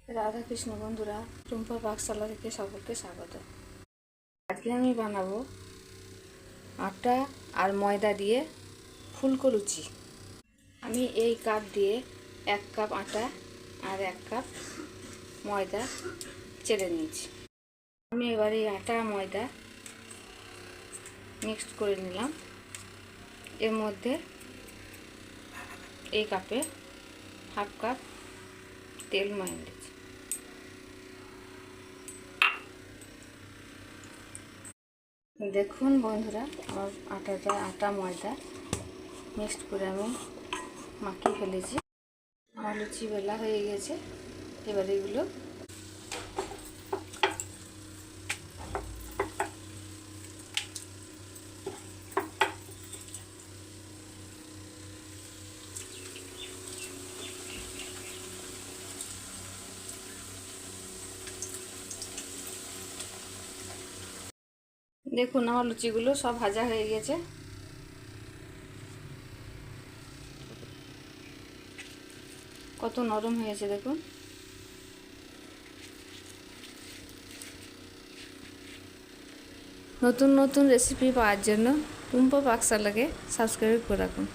রাধা কৃষ্ণ বন্ধুরা, টুম্পা পাকশালা থেকে সকলকে স্বাগত। আজকে আমি বানাবো আটা আর ময়দা দিয়ে ফুলকো লুচি। আমি এই কাপ দিয়ে 1 কাপ আটা আর 1 কাপ ময়দা চেলে নিয়েছি। আমি এবার এই আটা ময়দা মিক্সড করে নিলাম। এর মধ্যে এই কাপে 1/2 কাপ তেল ময়ান দিচ্ছি। দেখুন বন্ধুরা, আমার আটা ময়দা মিক্সড করে আমি মাখিয়ে ফেলেছি। আমার লুচি বেলা হয়ে গেছে। এবার এগুলো দেখুন, আমার লুচিগুলো সব ভাজা হয়ে গেছে। কত নরম হয়েছে দেখুন। নতুন নতুন রেসিপি পাওয়ার জন্য টুম্পা পাকশালাকে সাবস্ক্রাইব করে রাখুন।